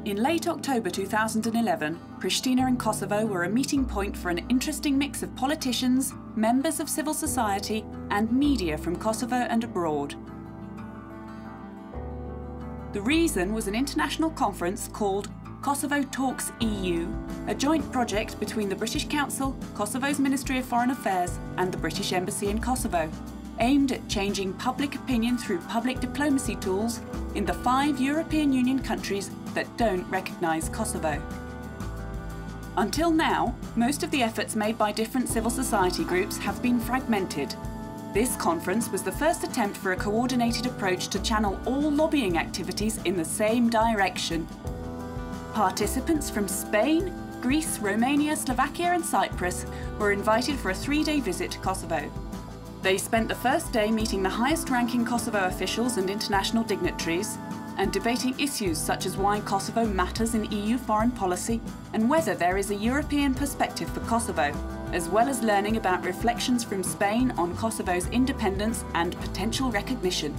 In late October 2011, Prishtina and Kosovo were a meeting point for an interesting mix of politicians, members of civil society and media from Kosovo and abroad. The reason was an international conference called Kosovo Talks EU, a joint project between the British Council, Kosovo's Ministry of Foreign Affairs and the British Embassy in Kosovo, aimed at changing public opinion through public diplomacy tools in the 5 European Union countries that don't recognise Kosovo. Until now, most of the efforts made by different civil society groups have been fragmented. This conference was the first attempt for a coordinated approach to channel all lobbying activities in the same direction. Participants from Spain, Greece, Romania, Slovakia and Cyprus were invited for a 3-day visit to Kosovo. They spent the first day meeting the highest-ranking Kosovo officials and international dignitaries and debating issues such as why Kosovo matters in EU foreign policy and whether there is a European perspective for Kosovo, as well as learning about reflections from Spain on Kosovo's independence and potential recognition.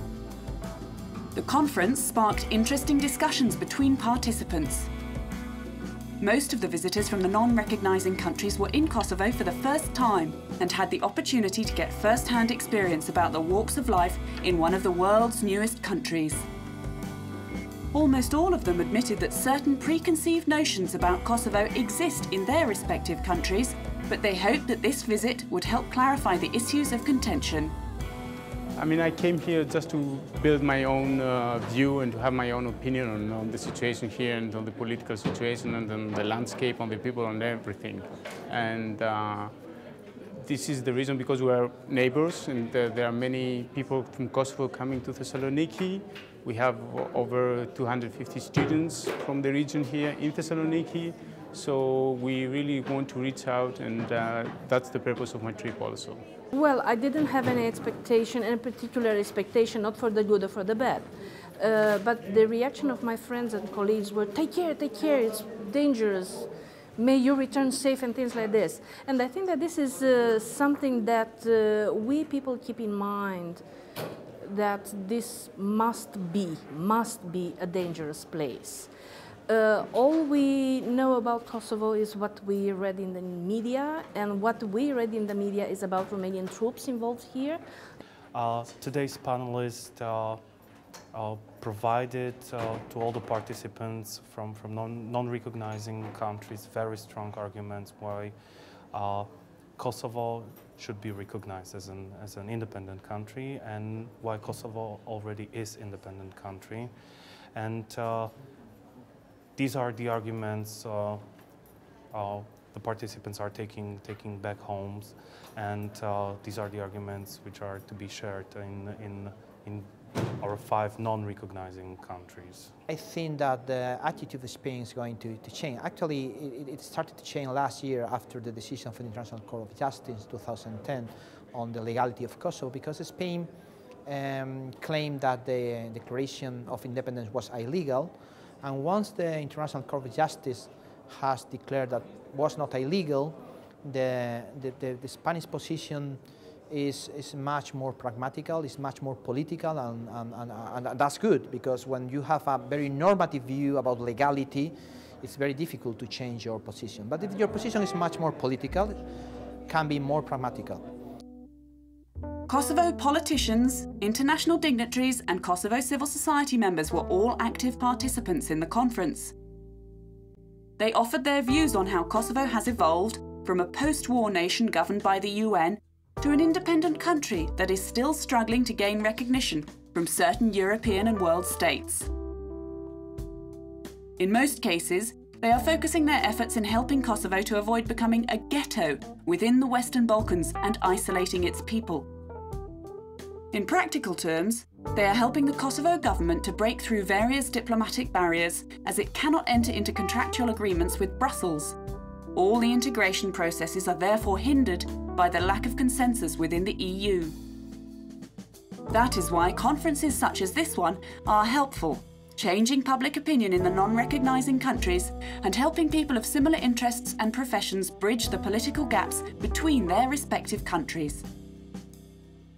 The conference sparked interesting discussions between participants. Most of the visitors from the non-recognising countries were in Kosovo for the first time and had the opportunity to get first-hand experience about the walks of life in one of the world's newest countries. Almost all of them admitted that certain preconceived notions about Kosovo exist in their respective countries, but they hoped that this visit would help clarify the issues of contention. I came here just to build my own view and to have my own opinion on the situation here and on the political situation and on the landscape, on the people, on everything. And this is the reason because we are neighbors and there are many people from Kosovo coming to Thessaloniki. We have over 250 students from the region here in Thessaloniki. So we really want to reach out and that's the purpose of my trip also. Well, I didn't have any expectation, any particular expectation, not for the good or for the bad. But the reaction of my friends and colleagues were, take care, it's dangerous. May you return safe and things like this. And I think that this is something that we people keep in mind, that this must be a dangerous place. All we know about Kosovo is what we read in the media, and what we read in the media is about Romanian troops involved here. Today's panelists provided to all the participants from non-recognizing countries very strong arguments why Kosovo should be recognized as an independent country and why Kosovo already is an independent country. And these are the arguments the participants are taking back homes, and these are the arguments which are to be shared in our 5 non-recognizing countries. I think that the attitude of Spain is going to change. Actually, it started to change last year after the decision of the International Court of Justice in 2010 on the legality of Kosovo, because Spain claimed that the declaration of independence was illegal. And once the International Court of Justice has declared that was not illegal, the Spanish position is much more pragmatical, is much more political, and that's good, because when you have a very normative view about legality, it's very difficult to change your position. But if your position is much more political, it can be more pragmatical. Kosovo politicians, international dignitaries and Kosovo civil society members were all active participants in the conference. They offered their views on how Kosovo has evolved from a post-war nation governed by the UN to an independent country that is still struggling to gain recognition from certain European and world states. In most cases, they are focusing their efforts in helping Kosovo to avoid becoming a ghetto within the Western Balkans and isolating its people. In practical terms, they are helping the Kosovo government to break through various diplomatic barriers as it cannot enter into contractual agreements with Brussels. All the integration processes are therefore hindered by the lack of consensus within the EU. That is why conferences such as this one are helpful, changing public opinion in the non-recognising countries and helping people of similar interests and professions bridge the political gaps between their respective countries.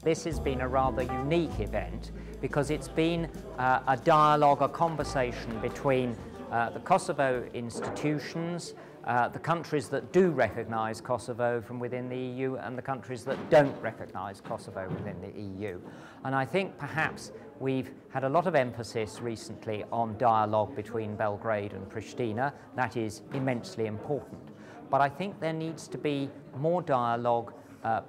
This has been a rather unique event because it's been a dialogue, a conversation between the Kosovo institutions, the countries that do recognise Kosovo from within the EU and the countries that don't recognise Kosovo within the EU. And I think perhaps we've had a lot of emphasis recently on dialogue between Belgrade and Pristina. That is immensely important. But I think there needs to be more dialogue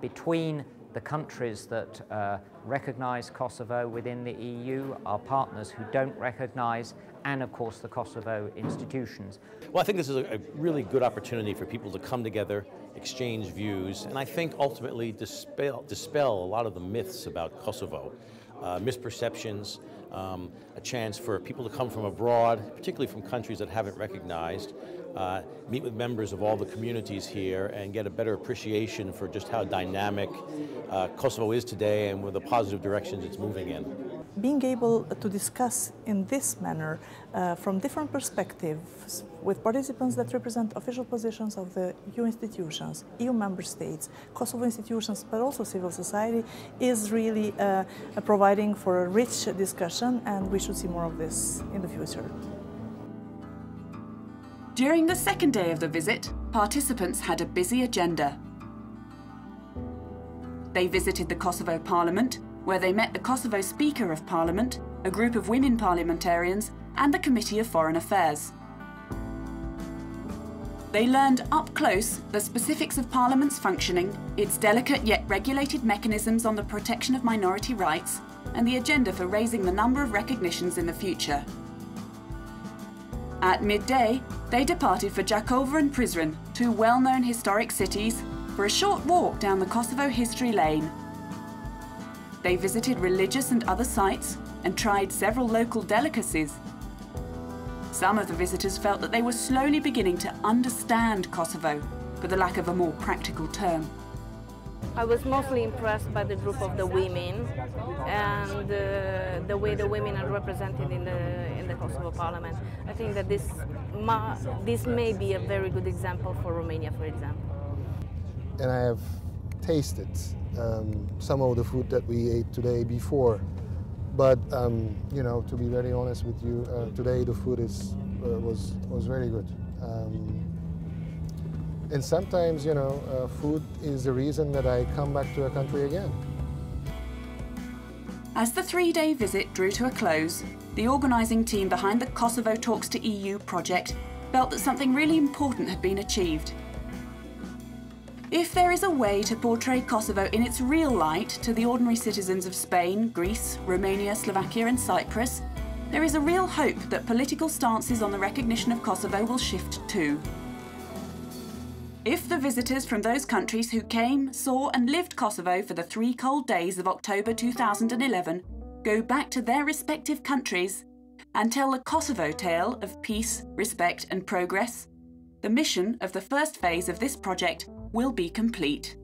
between the countries that recognise Kosovo within the EU, our partners who don't recognise, and of course the Kosovo institutions. Well, I think this is a really good opportunity for people to come together, exchange views, and I think ultimately dispel a lot of the myths about Kosovo, misperceptions, a chance for people to come from abroad, particularly from countries that haven't recognized, meet with members of all the communities here and get a better appreciation for just how dynamic Kosovo is today and with the positive directions it's moving in. Being able to discuss in this manner from different perspectives with participants that represent official positions of the EU institutions, EU member states, Kosovo institutions, but also civil society is really providing for a rich discussion, and we should see more of this in the future. During the second day of the visit, participants had a busy agenda. They visited the Kosovo Parliament, where they met the Kosovo Speaker of Parliament, a group of women parliamentarians, and the Committee of Foreign Affairs. They learned up close the specifics of Parliament's functioning, its delicate yet regulated mechanisms on the protection of minority rights, and the agenda for raising the number of recognitions in the future. At midday, they departed for Jakova and Prizren, two well-known historic cities, for a short walk down the Kosovo history lane. They visited religious and other sites and tried several local delicacies. Some of the visitors felt that they were slowly beginning to understand Kosovo, for the lack of a more practical term. I was mostly impressed by the group of the women and the way the women are represented in the Kosovo Parliament. I think that this may be a very good example for Romania, for example. And I have tasted some of the food that we ate today before, but you know, to be very honest with you, today the food was very good. And sometimes, you know, food is the reason that I come back to a country again. As the three-day visit drew to a close, the organising team behind the Kosovo Talks to EU project felt that something really important had been achieved. If there is a way to portray Kosovo in its real light to the ordinary citizens of Spain, Greece, Romania, Slovakia and Cyprus, there is a real hope that political stances on the recognition of Kosovo will shift too. If the visitors from those countries who came, saw and lived Kosovo for the 3 cold days of October 2011 go back to their respective countries and tell the Kosovo tale of peace, respect and progress, the mission of the first phase of this project will be complete.